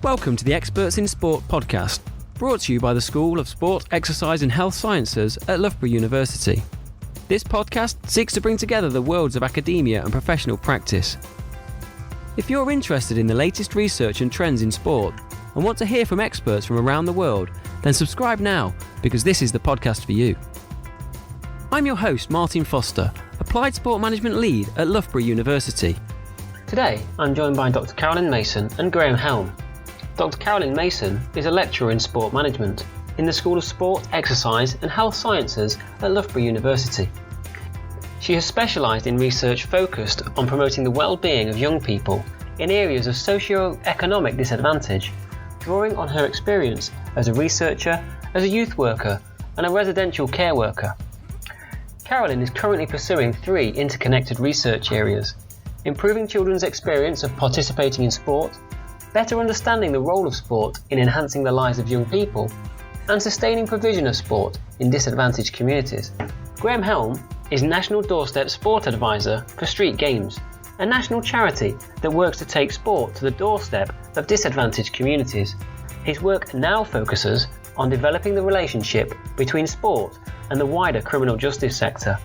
Welcome to the Experts in Sport podcast, brought to you by the School of Sport, Exercise and Health Sciences at Loughborough University. This podcast seeks to bring together the worlds of academia and professional practice. If you're interested in the latest research and trends in sport and want to hear from experts from around the world, then subscribe now because this is the podcast for you. I'm your host, Martin Foster, Applied Sport Management Lead at Loughborough University. Today, I'm joined by Dr. Carolynne Mason and Graham Helm. Dr. Carolynne Mason is a lecturer in sport management in the School of Sport, Exercise and Health Sciences at Loughborough University. She has specialised in research focused on promoting the well-being of young people in areas of socio-economic disadvantage, drawing on her experience as a researcher, as a youth worker and a residential care worker. Carolynne is currently pursuing 3 interconnected research areas: improving children's experience of participating in sport, better understanding the role of sport in enhancing the lives of young people, and sustaining provision of sport in disadvantaged communities. Graham Helm is National Doorstep Sport Advisor for StreetGames, a national charity that works to take sport to the doorstep of disadvantaged communities. His work now focuses on developing the relationship between sport and the wider criminal justice sector.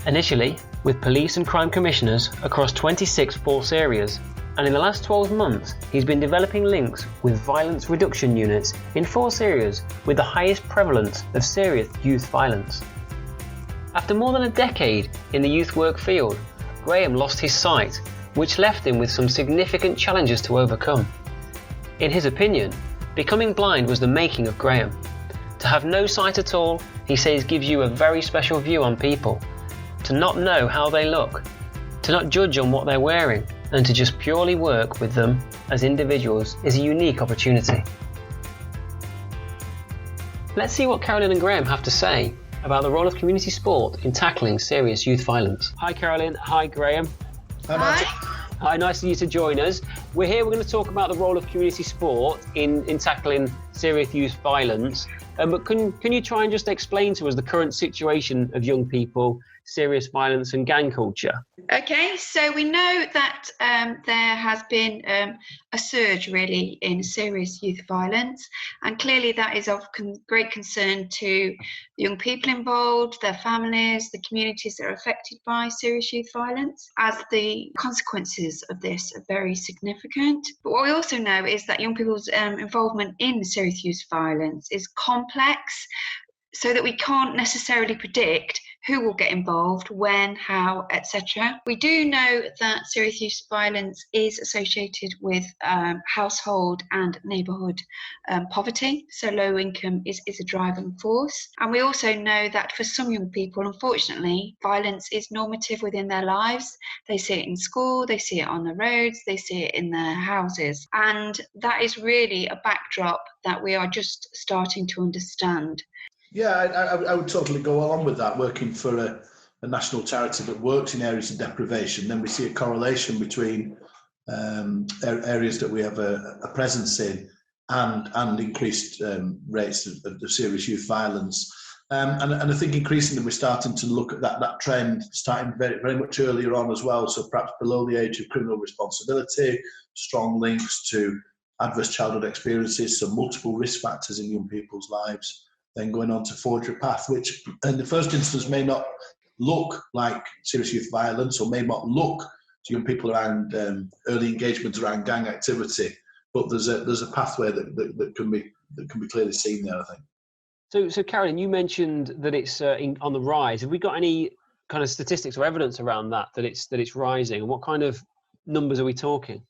Initially, with police and crime commissioners across 26 force areas, and in the last 12 months, he's been developing links with violence reduction units in force areas with the highest prevalence of serious youth violence. After more than a decade in the youth work field, Graham lost his sight, which left him with some significant challenges to overcome. In his opinion, becoming blind was the making of Graham. To have no sight at all, he says, gives you a very special view on people. To not know how they look, to not judge on what they're wearing, and to just purely work with them as individuals is a unique opportunity. Let's see what Carolynne and Graham have to say about the role of community sport in tackling serious youth violence. Hi Carolynne, hi Graham. Hi. Hi, nice of you to join us. We're going to talk about the role of community sport in tackling serious youth violence. But can you try and just explain to us the current situation of young people, serious violence and gang culture? Okay, so we know that there has been a surge really in serious youth violence, and clearly that is of great concern to the young people involved, their families, the communities that are affected by serious youth violence, as the consequences of this are very significant. But what we also know is that young people's involvement in serious youth violence is complex, so that we can't necessarily predict who will get involved, when, how, etc. We do know that serious youth violence is associated with household and neighbourhood poverty, so low income is a driving force. And we also know that for some young people, unfortunately, violence is normative within their lives. They see it in school, they see it on the roads, they see it in their houses. And that is really a backdrop that we are just starting to understand. Yeah, I would totally go along with that. Working for a national charity that works in areas of deprivation, then we see a correlation between areas that we have a presence in and increased rates of serious youth violence. And I think increasingly we're starting to look at that trend, starting very, very much earlier on as well. So perhaps below the age of criminal responsibility, strong links to adverse childhood experiences, so multiple risk factors in young people's lives. Then going on to forge a path, which in the first instance may not look like serious youth violence or may not look to young people around early engagement around gang activity, but there's a pathway that can be clearly seen there, I think. So Carolynne, you mentioned that it's on the rise. Have we got any kind of statistics or evidence around that it's rising, and what kind of numbers are we talking?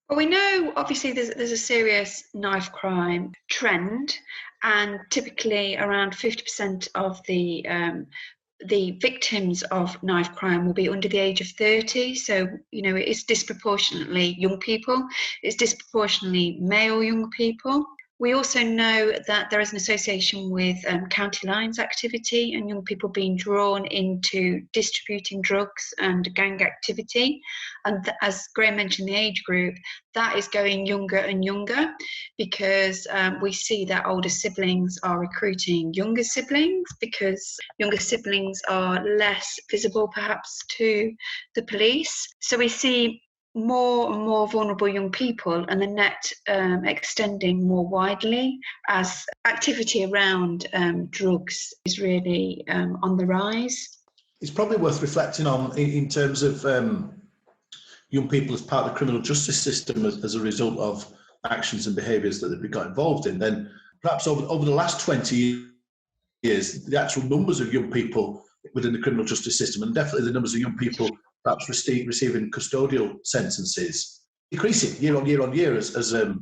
Well, we know obviously there's a serious knife crime trend, and typically around 50% of the victims of knife crime will be under the age of 30. So, it is disproportionately young people. It's disproportionately male young people. We also know that there is an association with county lines activity and young people being drawn into distributing drugs and gang activity. And as Graham mentioned, the age group, that is going younger and younger, because we see that older siblings are recruiting younger siblings, because younger siblings are less visible perhaps to the police. So we see more and more vulnerable young people, and the net extending more widely as activity around drugs is really on the rise. It's probably worth reflecting on in terms of young people as part of the criminal justice system as a result of actions and behaviours that they've got involved in. Then perhaps over the last 20 years, the actual numbers of young people within the criminal justice system, and definitely the numbers of young people perhaps receiving custodial sentences, decreasing year on year as a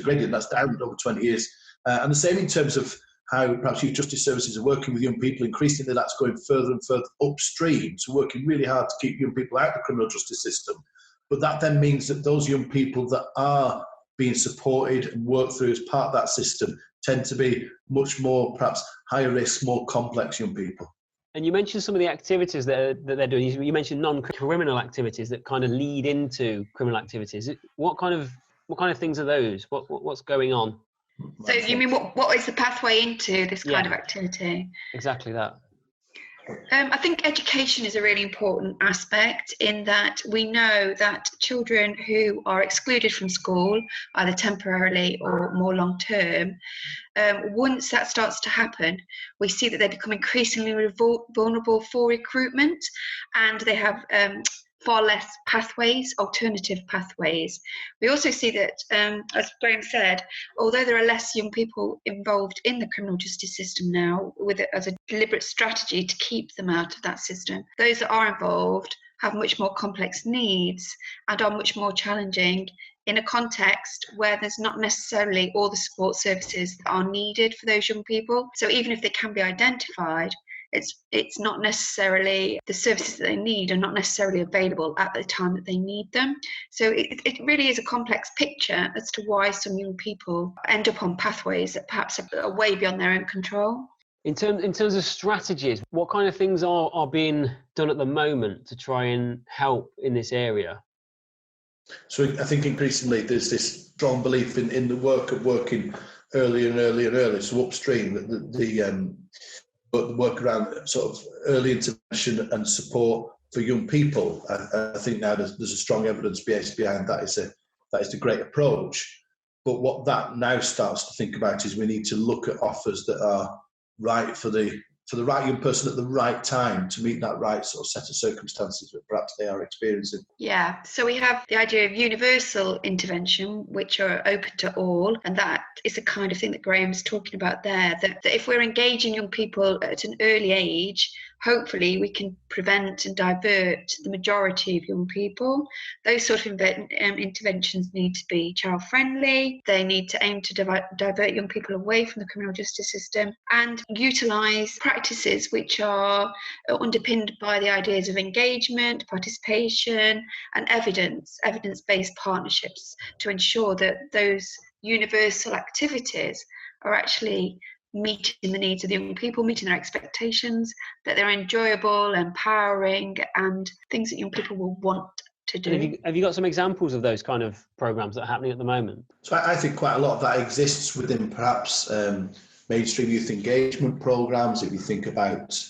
gradient. That's down over 20 years. And the same in terms of how perhaps youth justice services are working with young people. Increasingly, that's going further and further upstream, so working really hard to keep young people out of the criminal justice system. But that then means that those young people that are being supported and worked through as part of that system tend to be much more, perhaps, higher risk, more complex young people. And you mentioned some of the activities that they're doing. You mentioned non-criminal activities that kind of lead into criminal activities. What kind of things are those? What's going on? So you mean what is the pathway into this kind of activity? Exactly that. I think education is a really important aspect, in that we know that children who are excluded from school, either temporarily or more long term, once that starts to happen, we see that they become increasingly vulnerable for recruitment, and they have far less pathways, alternative pathways. We also see that, as Graham said, although there are less young people involved in the criminal justice system now, with it as a deliberate strategy to keep them out of that system, those that are involved have much more complex needs and are much more challenging in a context where there's not necessarily all the support services that are needed for those young people. So even if they can be identified, it's not necessarily, the services that they need are not necessarily available at the time that they need them. So it really is a complex picture as to why some young people end up on pathways that perhaps are way beyond their own control. In terms of strategies, what kind of things are being done at the moment to try and help in this area? So I think increasingly there's this strong belief in the work of working earlier and earlier and earlier, so upstream, the work around sort of early intervention and support for young people. I think now there's a strong evidence base behind that is the great approach. But what that now starts to think about is we need to look at offers that are right for the right young person at the right time to meet that right sort of set of circumstances that perhaps they are experiencing. Yeah, so we have the idea of universal intervention, which are open to all, and that is the kind of thing that Graham's talking about there, that if we're engaging young people at an early age, hopefully we can prevent and divert the majority of young people. Those sort of interventions need to be child friendly. They need to aim to divert young people away from the criminal justice system and utilise practices which are underpinned by the ideas of engagement, participation and evidence-based partnerships to ensure that those universal activities are actually meeting the needs of the young people, meeting their expectations, that they're enjoyable, empowering, and things that young people will want to do. Have you got some examples of those kind of programs that are happening at the moment? So I think quite a lot of that exists within perhaps mainstream youth engagement programs. If you think about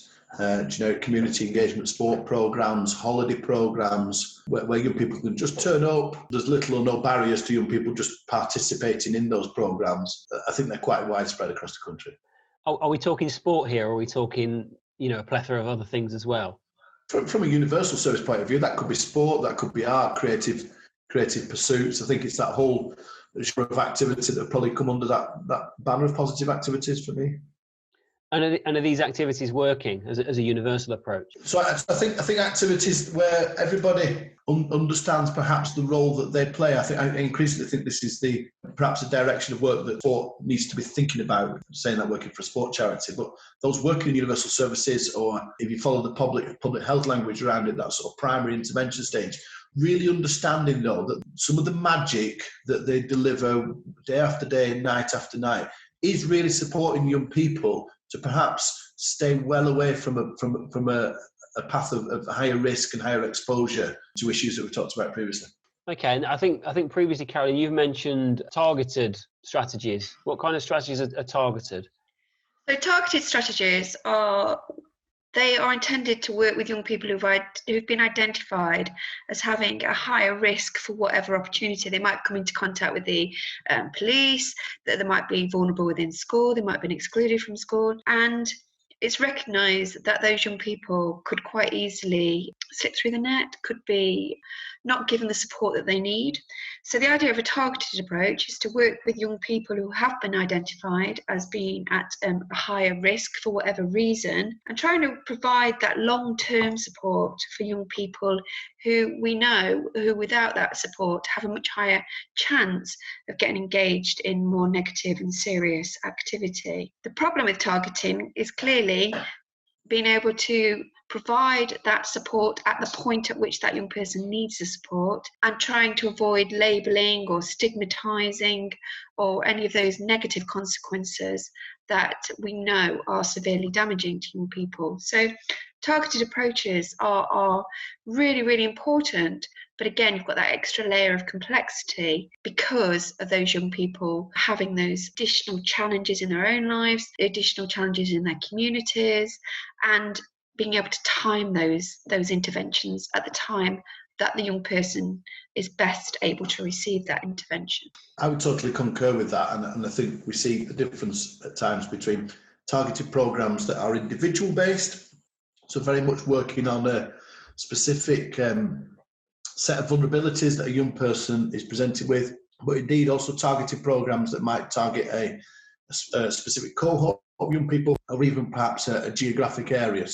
generic community engagement sport programs, holiday programs, where young people can just turn up. There's little or no barriers to young people just participating in those programs. I think they're quite widespread across the country. Are we talking sport here, or are we talking, a plethora of other things as well? From a universal service point of view, that could be sport, that could be art, creative pursuits. I think it's that whole genre of activity that probably come under that banner of positive activities for me. And are these activities working as a universal approach? So I think activities where everybody understands perhaps the role that they play. I increasingly think this is perhaps a direction of work that sport needs to be thinking about. I'm saying that working for a sport charity, but those working in universal services, or if you follow the public health language around it, that sort of primary intervention stage, really understanding though that some of the magic that they deliver day after day, night after night, is really supporting young people to perhaps stay well away from a path of higher risk and higher exposure to issues that we talked about previously. Okay, and I think previously, Carolynne, you've mentioned targeted strategies. What kind of strategies are targeted? So targeted strategies are They are intended to work with young people who've been identified as having a higher risk for whatever opportunity. They might come into contact with the police, that they might be vulnerable within school, they might have been excluded from school. And it's recognised that those young people could quite easily slip through the net, could be not given the support that they need. So the idea of a targeted approach is to work with young people who have been identified as being at a higher risk for whatever reason, and trying to provide that long-term support for young people who we know who without that support have a much higher chance of getting engaged in more negative and serious activity. The problem with targeting is clearly being able to provide that support at the point at which that young person needs the support, and trying to avoid labelling or stigmatising or any of those negative consequences that we know are severely damaging to young people. So targeted approaches are really, really important. But again, you've got that extra layer of complexity because of those young people having those additional challenges in their own lives, the additional challenges in their communities, and being able to time those interventions at the time that the young person is best able to receive that intervention. I would totally concur with that, and I think we see the difference at times between targeted programs that are individual based, so very much working on a specific set of vulnerabilities that a young person is presented with, but indeed also targeted programs that might target a specific cohort of young people, or even perhaps a geographic area.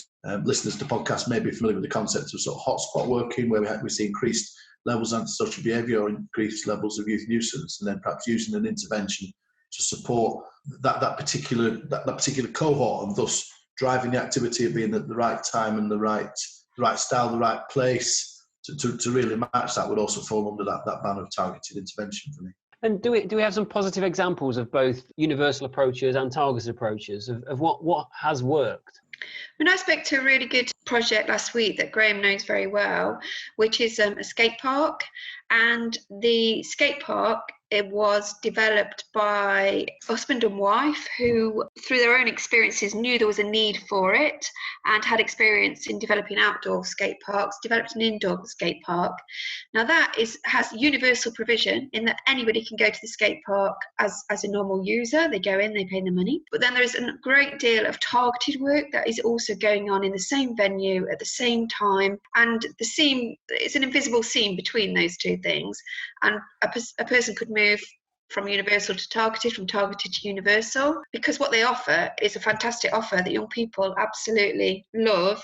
Listeners to podcasts may be familiar with the concept of sort of hotspot working, where we see increased levels of antisocial behaviour or increased levels of youth nuisance, and then perhaps using an intervention to support that particular cohort, and thus driving the activity of being at the right time and the right style, the right place to really match that would also fall under that ban of targeted intervention for me. And do we have some positive examples of both universal approaches and targeted approaches of what has worked? I spoke to a really good project last week that Graham knows very well, which is a skate park. And the skate park, it was developed by husband and wife who, through their own experiences, knew there was a need for it and had experience in developing outdoor skate parks, developed an indoor skate park. Now that has universal provision in that anybody can go to the skate park as a normal user. They go in, they pay the money. But then there is a great deal of targeted work that is also going on in the same venue at the same time. And the seam, it's an invisible seam between those two things. And a person could move from universal to targeted, from targeted to universal, because what they offer is a fantastic offer that young people absolutely love,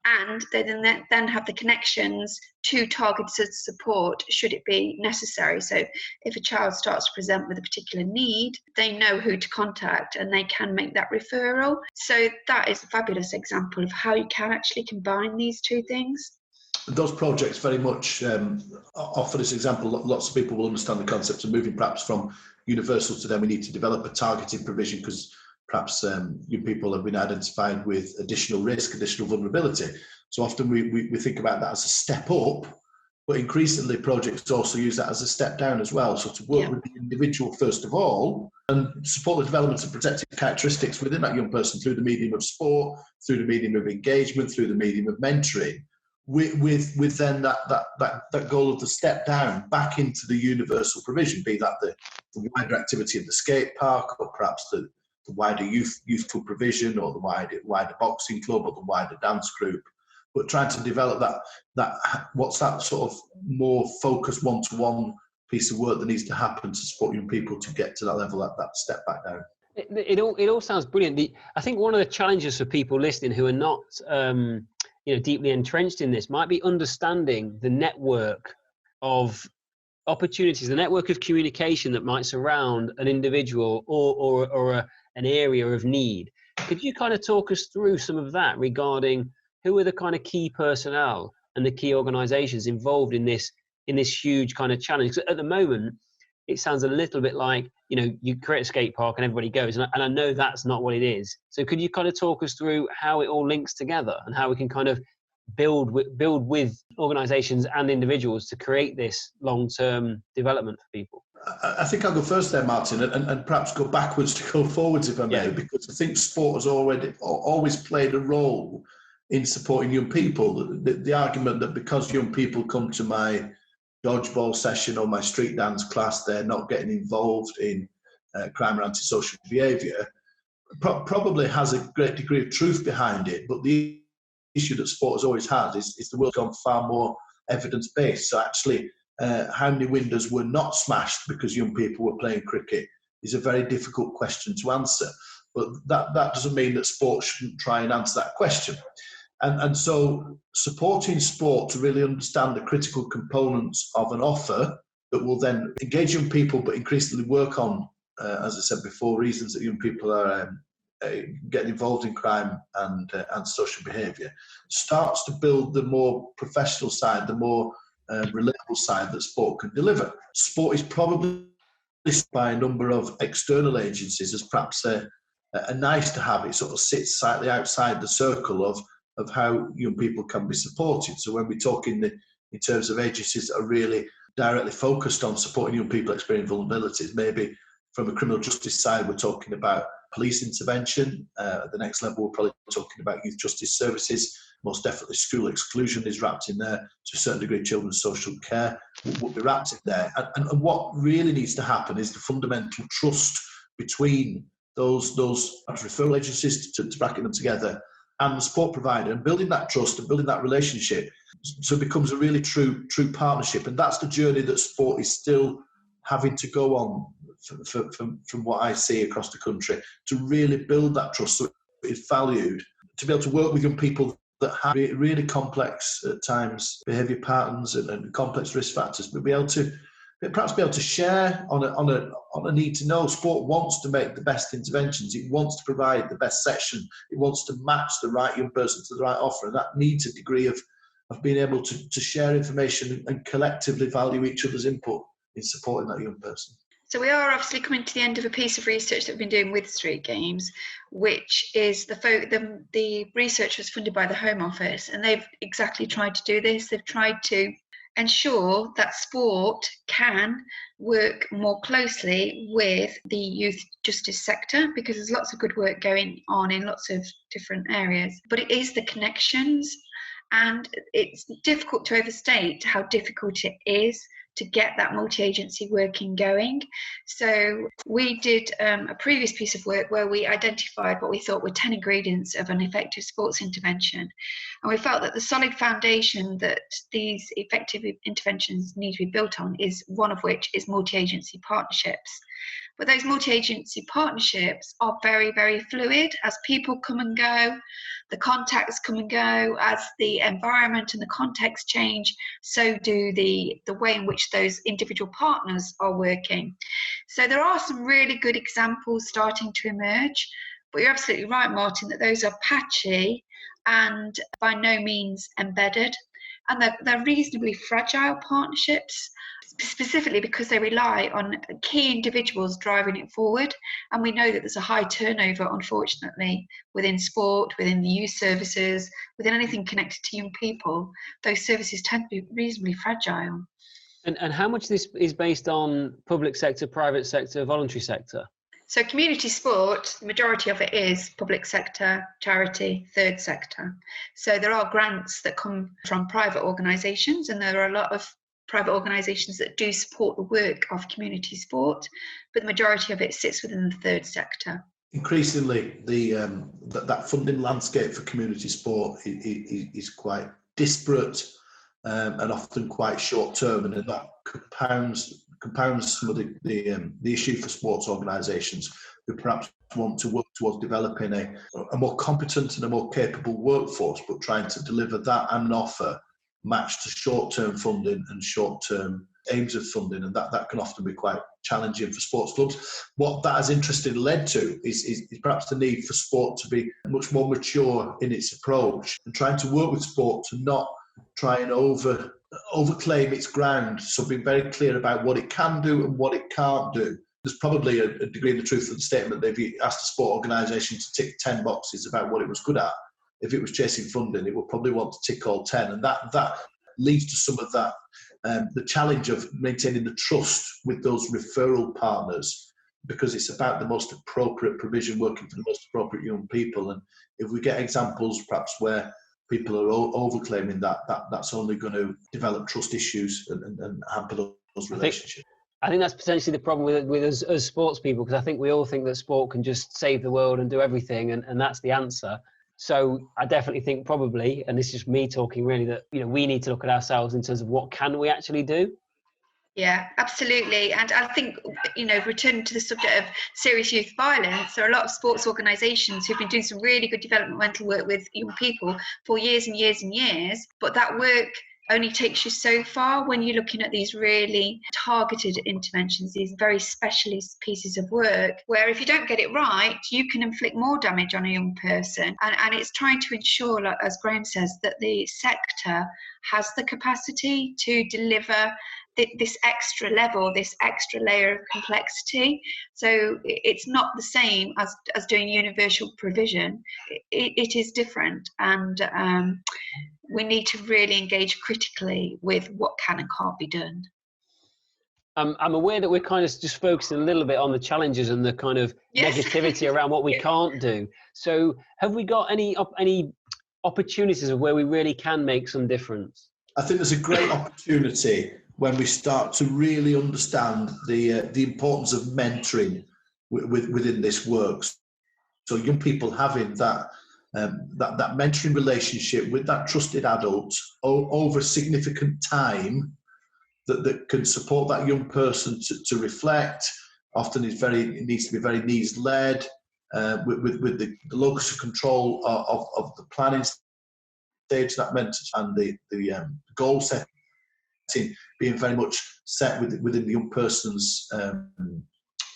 and they then have the connections to targeted support should it be necessary. So if a child starts to present with a particular need, they know who to contact and they can make that referral. So that is a fabulous example of how you can actually combine these two things. Those projects very much offer this example. Lots of people will understand the concept of moving perhaps from universal to then we need to develop a targeted provision because perhaps young people have been identified with additional risk, additional vulnerability. So often we think about that as a step up, but increasingly projects also use that as a step down as well. So to work with the individual first of all and support the development of protective characteristics within that young person through the medium of sport, through the medium of engagement, through the medium of mentoring, with then that goal of the step down back into the universal provision, be that the wider activity of the skate park, or perhaps the wider youth club provision, or the wider boxing club, or the wider dance group, but trying to develop that what's that sort of more focused one-to-one piece of work that needs to happen to support young people to get to that level, that step back down. It all sounds brilliant. I think one of the challenges for people listening who are not deeply entrenched in this might be understanding the network of opportunities, the network of communication that might surround an individual or an area of need. Could you kind of talk us through some of that regarding who are the kind of key personnel and the key organisations involved in this huge kind of challenge? Because at the moment, it sounds a little bit like, you create a skate park and everybody goes, and I know that's not what it is. So could you kind of talk us through how it all links together and how we can kind of build with organisations and individuals to create this long-term development for people? I think I'll go first there, Martin, and perhaps go backwards to go forwards, if I may, because I think sport has always played a role in supporting young people. The argument that because young people come to my dodgeball session or my street dance class, they're not getting involved in crime or antisocial behaviour, probably has a great degree of truth behind it. But the issue that sport has always had is the world's gone far more evidence-based. So actually, how many windows were not smashed because young people were playing cricket is a very difficult question to answer. But that doesn't mean that sport shouldn't try and answer that question. And so supporting sport to really understand the critical components of an offer that will then engage young people, but increasingly work on, as I said before, reasons that young people are getting involved in crime and social behaviour, starts to build the more professional side, the more relatable side that sport can deliver. Sport is probably listed by a number of external agencies as perhaps a nice to have. It sort of sits slightly outside the circle of how young people can be supported. So when we talk in terms of agencies that are really directly focused on supporting young people experiencing vulnerabilities, maybe from a criminal justice side, we're talking about police intervention. At the next level, we're probably talking about youth justice services. Most definitely school exclusion is wrapped in there. To a certain degree, children's social care will be wrapped in there. And what really needs to happen is the fundamental trust between those referral agencies, to bracket them together, and the sport provider, and building that trust and building that relationship so it becomes a really true partnership. And that's the journey that sport is still having to go on from what I see across the country, to really build that trust so it's valued, to be able to work with young people that have really complex at times behaviour patterns and complex risk factors, but perhaps be able to share on a need to know. Sport wants to make the best interventions. It wants to provide the best session. It wants to match the right young person to the right offer. And that needs a degree of being able to share information and collectively value each other's input in supporting that young person. So we are obviously coming to the end of a piece of research that we've been doing with StreetGames, which is the research was funded by the Home Office, and they've exactly tried to do this. They've tried to ensure that sport can work more closely with the youth justice sector, because there's lots of good work going on in lots of different areas. But it is the connections, and it's difficult to overstate how difficult it is to get that multi-agency working going. So we did a previous piece of work where we identified what we thought were 10 ingredients of an effective sports intervention. And we felt that the solid foundation that these effective interventions need to be built on is one of which is multi-agency partnerships. But those multi-agency partnerships are very, very fluid. As people come and go, the contacts come and go, as the environment and the context change, so do the way in which those individual partners are working. So there are some really good examples starting to emerge, but you're absolutely right, Martin, that those are patchy and by no means embedded. And they're reasonably fragile partnerships, specifically because they rely on key individuals driving it forward. And we know that there's a high turnover, unfortunately, within sport, within the youth services, within anything connected to young people. Those services tend to be reasonably fragile. And how much of this is based on public sector, private sector, voluntary sector? So community sport, the majority of it is public sector, charity, third sector. So there are grants that come from private organisations, and there are a lot of private organisations that do support the work of community sport, but the majority of it sits within the third sector. Increasingly, that funding landscape for community sport is quite disparate and often quite short term, and that compounds some of the issue for sports organisations who perhaps want to work towards developing a more competent and a more capable workforce, but trying to deliver that and offer matched to short-term funding and short-term aims of funding, and that can often be quite challenging for sports clubs. What that has interestingly led to is perhaps the need for sport to be much more mature in its approach, and trying to work with sport to not try and overclaim its ground, so being very clear about what it can do and what it can't do. There's probably a degree of the truth of the statement that if you asked a sport organisation to tick 10 boxes about what it was good at, if it was chasing funding, it would probably want to tick all 10. And that leads to some of that, the challenge of maintaining the trust with those referral partners, because it's about the most appropriate provision, working for the most appropriate young people. And if we get examples perhaps where people are overclaiming that's only going to develop trust issues and hamper those relationships. I think that's potentially the problem with us as sports people, because I think we all think that sport can just save the world and do everything, and that's the answer. So I definitely think probably, and this is just me talking really, that we need to look at ourselves in terms of what can we actually do. Yeah, absolutely. And I think, returning to the subject of serious youth violence, there are a lot of sports organisations who've been doing some really good developmental work with young people for years and years and years. But that work only takes you so far when you're looking at these really targeted interventions, these very specialist pieces of work, where if you don't get it right, you can inflict more damage on a young person. And it's trying to ensure, like, as Graham says, that the sector has the capacity to deliver this extra level, this extra layer of complexity. So it's not the same as doing universal provision. It is different, and we need to really engage critically with what can and can't be done. I'm aware that we're kind of just focusing a little bit on the challenges and the kind of negativity around what we can't do. So have we got any opportunities of where we really can make some difference? I think there's a great opportunity when we start to really understand the importance of mentoring within this work. So young people having that mentoring relationship with that trusted adult over significant time that can support that young person to reflect. Often it needs to be very needs-led, with the locus of control of the planning stage that mentor and the goal setting being very much set within the young person's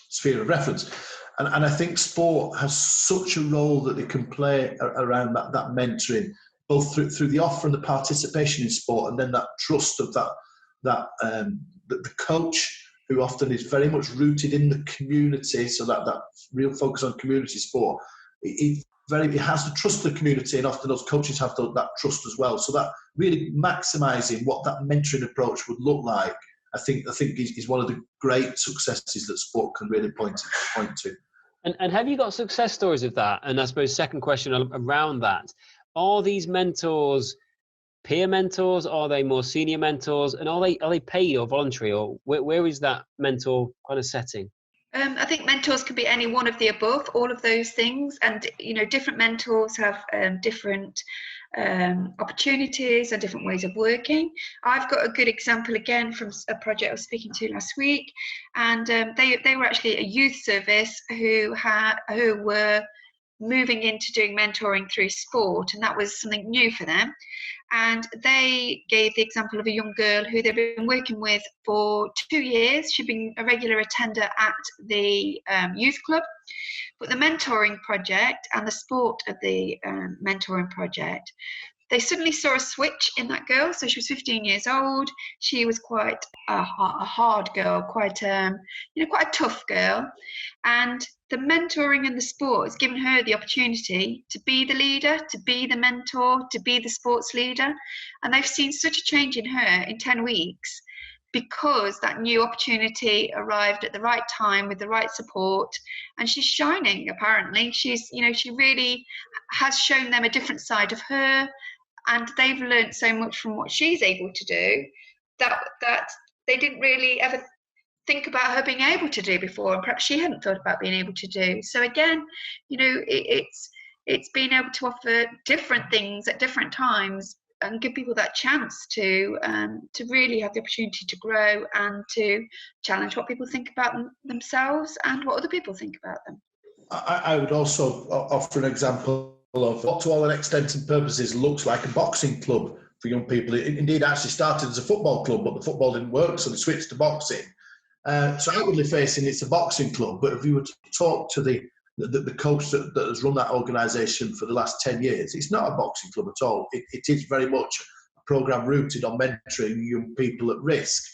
sphere of reference. And I think sport has such a role that it can play around that mentoring, both through the offer and the participation in sport, and then that trust of the coach, who often is very much rooted in the community, so that real focus on community sport. It has the trust of the community, and often those coaches have that trust as well. So that really maximising what that mentoring approach would look like, I think is one of the great successes that sport can really point to. And have you got success stories of that? And I suppose second question around that: are these mentors peer mentors? Are they more senior mentors? And are they paid or voluntary, or where is that mentor kind of setting? I think mentors can be any one of the above, all of those things. And, different mentors have different opportunities and different ways of working. I've got a good example again from a project I was speaking to last week. And they were actually a youth service who were moving into doing mentoring through sport, and that was something new for them. And they gave the example of a young girl who they've been working with for 2 years. She'd been a regular attender at the youth club. But the mentoring project and the sport of the mentoring project, they suddenly saw a switch in that girl. So she was 15 years old. She was quite a hard girl, quite a tough girl. And the mentoring and the sport has given her the opportunity to be the leader, to be the mentor, to be the sports leader. And they've seen such a change in her in 10 weeks because that new opportunity arrived at the right time with the right support. And she's shining, apparently. She really has shown them a different side of her. And they've learned so much from what she's able to do that they didn't really ever think about her being able to do before, and perhaps she hadn't thought about being able to do. So again, it's being able to offer different things at different times and give people that chance to really have the opportunity to grow and to challenge what people think about themselves and what other people think about them. I would also offer an example of what, to all intents and purposes, looks like a boxing club for young people. It indeed actually started as a football club, but the football didn't work, so they switched to boxing. So outwardly facing, it's a boxing club, but if you were to talk to the coach that has run that organisation for the last 10 years, it's not a boxing club at all. It is very much a programme rooted on mentoring young people at risk,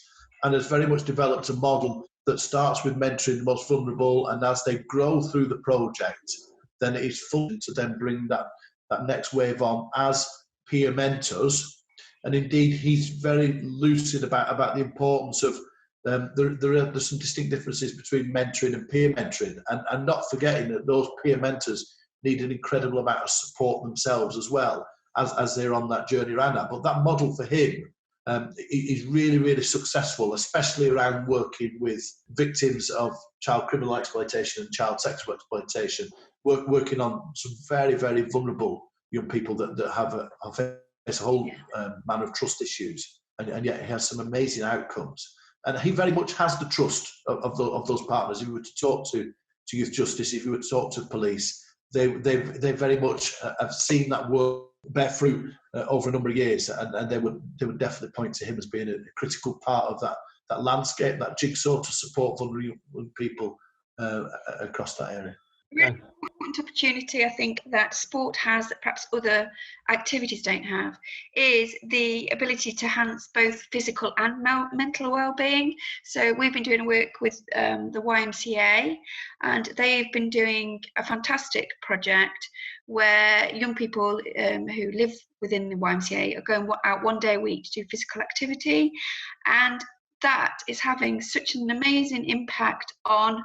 and has very much developed a model that starts with mentoring the most vulnerable, and as they grow through the project, then it is fun to then bring that next wave on as peer mentors. And indeed, he's very lucid about the importance of there's some distinct differences between mentoring and peer mentoring, and not forgetting that those peer mentors need an incredible amount of support themselves as well, as they're on that journey around that. But that model for him is really, really successful, especially around working with victims of child criminal exploitation and child sexual exploitation, working on some very, very vulnerable young people that have face a whole manner of trust issues, and yet he has some amazing outcomes. And he very much has the trust of those partners. If you were to talk to youth justice, if you were to talk to police, they very much have seen that work bear fruit over a number of years, and they would definitely point to him as being a critical part of that landscape, that jigsaw to support vulnerable people across that area. Really important opportunity, I think, that sport has that perhaps other activities don't have, is the ability to enhance both physical and mental well-being. So we've been doing work with the YMCA, and they've been doing a fantastic project where young people who live within the YMCA are going out 1 day a week to do physical activity, and that is having such an amazing impact on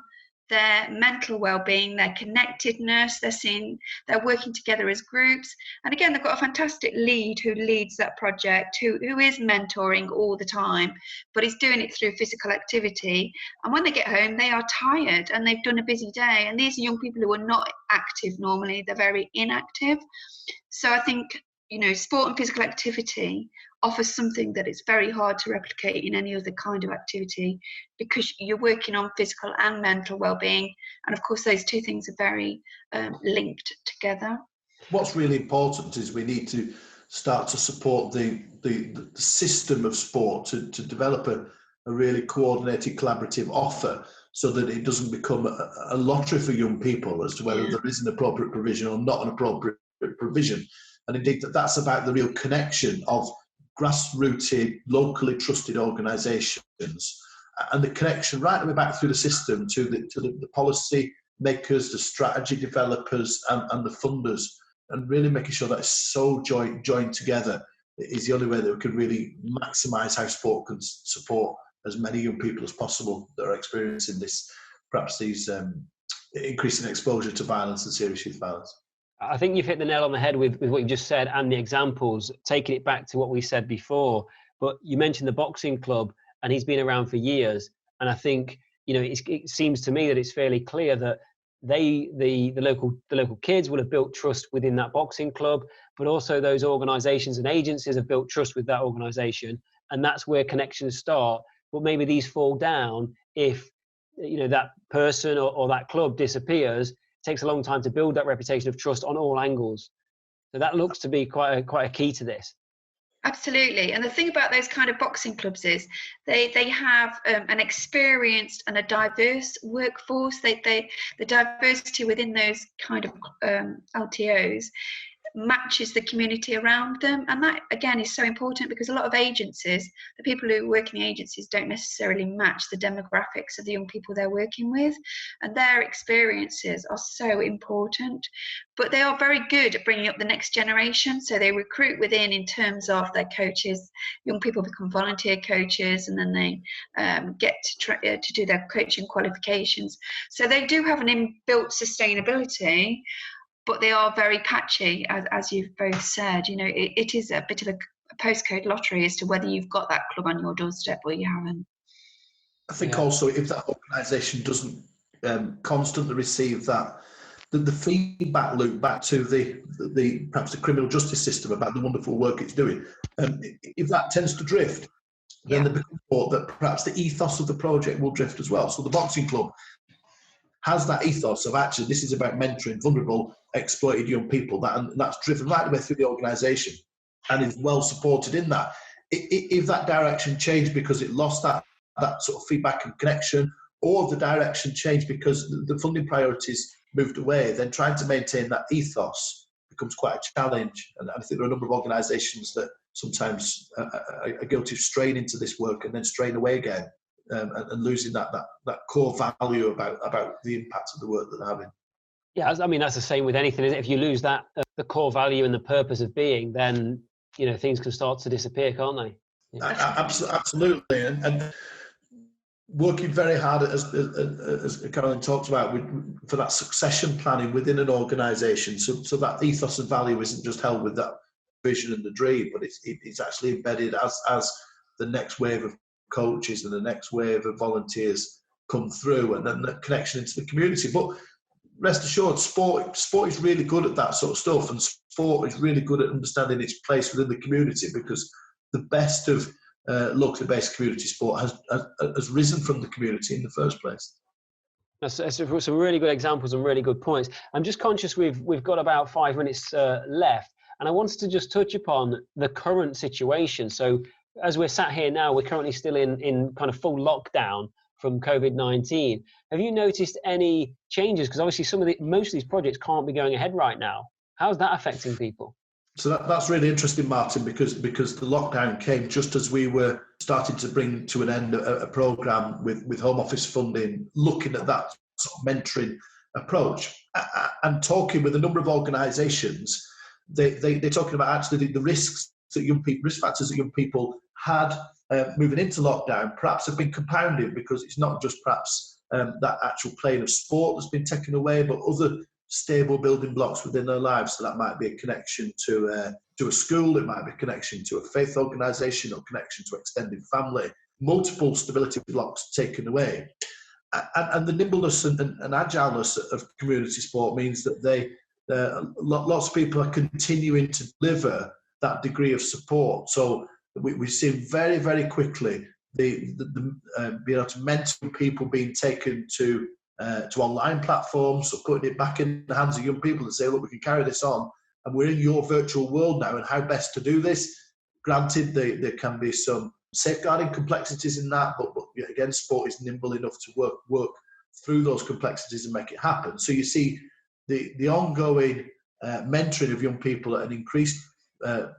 their mental well-being, their connectedness. They're working together as groups, and again, they've got a fantastic lead who leads that project, who is mentoring all the time, but he's doing it through physical activity. And when they get home, they are tired and they've done a busy day, and these are young people who are not active normally, they're very inactive. So I think, sport and physical activity offers something that it's very hard to replicate in any other kind of activity, because you're working on physical and mental well-being, and of course those two things are very linked together. What's really important is we need to start to support the system of sport to develop a really coordinated, collaborative offer, so that it doesn't become a lottery for young people as to whether there is an appropriate provision or not an appropriate provision. And indeed, that's about the real connection of grassrooted, locally trusted organisations, and the connection right the way back through the system to the policy makers, the strategy developers, and the funders, and really making sure that it's so joined together is the only way that we can really maximise how sport can support as many young people as possible that are experiencing these increasing exposure to violence and serious youth violence. I think you've hit the nail on the head with what you just said and the examples, taking it back to what we said before. But you mentioned the boxing club, and he's been around for years. And I think, it seems to me that it's fairly clear that the local kids will have built trust within that boxing club, but also those organisations and agencies have built trust with that organisation. And that's where connections start. But maybe these fall down if, that person or that club disappears. Takes a long time to build that reputation of trust on all angles. So that looks to be quite a key to this. Absolutely. And the thing about those kind of boxing clubs is they have an experienced and a diverse workforce. The diversity within those kind of LTOs matches the community around them, and that again is so important, because a lot of agencies, the people who work in the agencies, don't necessarily match the demographics of the young people they're working with, and their experiences are so important. But they are very good at bringing up the next generation, so they recruit within in terms of their coaches. Young people become volunteer coaches, and then they get to do their coaching qualifications. So they do have an inbuilt sustainability, but they are very patchy, as you've both said. It is a bit of a postcode lottery as to whether you've got that club on your doorstep or you haven't. I think also if that organisation doesn't constantly receive that, the feedback loop back to the perhaps the criminal justice system about the wonderful work it's doing, if that tends to drift, then the that perhaps the ethos of the project will drift as well. So the boxing club has that ethos of actually this is about mentoring vulnerable, exploited young people, and that's driven right the way through the organisation and is well supported in that. If that direction changed because it lost that sort of feedback and connection, or the direction changed because the funding priorities moved away, then trying to maintain that ethos becomes quite a challenge. And I think there are a number of organisations that sometimes are guilty of straying into this work and then straying away again. And losing that core value about the impact of the work that they're having. Yeah, I mean, that's the same with anything, isn't it? If you lose that, the core value and the purpose of being, then, things can start to disappear, can't they? Yeah. Absolutely. And working very hard, as Carolynne talked about, for that succession planning within an organisation, so that ethos and value isn't just held with that vision and the dream, but it's actually embedded as the next wave of coaches and the next wave of volunteers come through, and then the connection into the community. But rest assured, sport is really good at that sort of stuff, and sport is really good at understanding its place within the community, because the best of locally based community sport has risen from the community in the first place. That's some really good examples and really good points. I'm just conscious we've got about 5 minutes left, and I wanted to just touch upon the current situation. So as we're sat here now, we're currently still in kind of full lockdown from COVID-19. Have you noticed any changes? Because obviously most of these projects can't be going ahead right now. How's that affecting people? So that's really interesting, Martin, because the lockdown came just as we were starting to bring to an end a programme with Home Office funding, looking at that sort of mentoring approach, and talking with a number of organisations. They're talking about actually the risk factors that young people had moving into lockdown perhaps have been compounded, because it's not just perhaps that actual plane of sport that's been taken away, but other stable building blocks within their lives. So that might be a connection to a school, it might be a connection to a faith organisation, or connection to extended family. Multiple stability blocks taken away. And the nimbleness and agileness of community sport means that lots of people are continuing to deliver that degree of support. So we've seen very, very quickly being able to mentor people being taken to online platforms, so putting it back in the hands of young people and say, look, we can carry this on, and we're in your virtual world now, and how best to do this. Granted, there can be some safeguarding complexities in that, but again, sport is nimble enough to work through those complexities and make it happen. So you see the ongoing mentoring of young people at an increased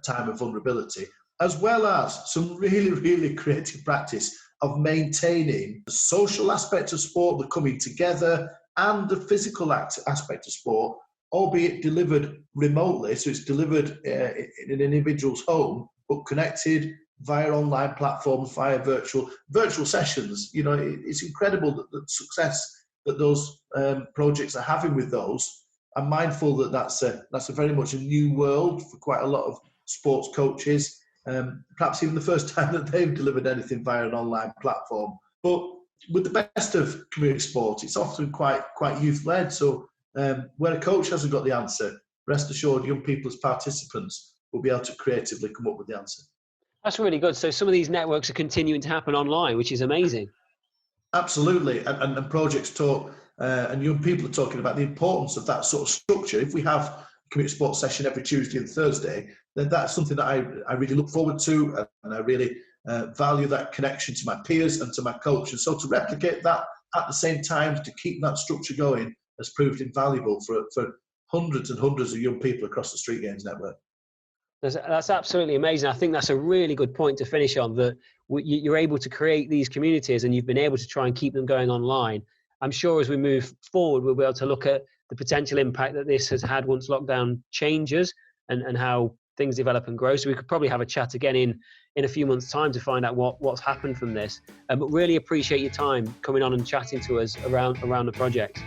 time of vulnerability, as well as some really, really creative practice of maintaining the social aspect of sport, the coming together, and the physical aspect of sport, albeit delivered remotely. So it's delivered in an individual's home, but connected via online platforms, via virtual sessions. You know, it's incredible the success that those projects are having with those. I'm mindful that that's a very much a new world for quite a lot of sports coaches. Perhaps even the first time that they've delivered anything via an online platform. But with the best of community sport, it's often quite youth-led. So where a coach hasn't got the answer, rest assured young people as participants will be able to creatively come up with the answer. That's really good. So some of these networks are continuing to happen online, which is amazing. Absolutely. And projects talk, and young people are talking about the importance of that sort of structure. If we have a community sports session every Tuesday and Thursday, then that's something that I really look forward to, and I really value that connection to my peers and to my coach. And so to replicate that at the same time, to keep that structure going, has proved invaluable for hundreds and hundreds of young people across the StreetGames network. That's absolutely amazing. I think that's a really good point to finish on, that you're able to create these communities and you've been able to try and keep them going online. I'm sure as we move forward, we'll be able to look at the potential impact that this has had once lockdown changes and how things develop and grow. So we could probably have a chat again in a few months' time to find out what's happened from this. But really appreciate your time coming on and chatting to us around the project.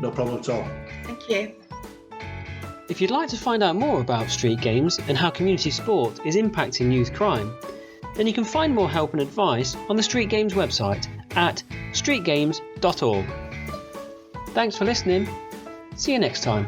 No problem at all. Thank you. If you'd like to find out more about StreetGames and how community sport is impacting youth crime, then you can find more help and advice on the StreetGames website at streetgames.org. Thanks for listening. See you next time.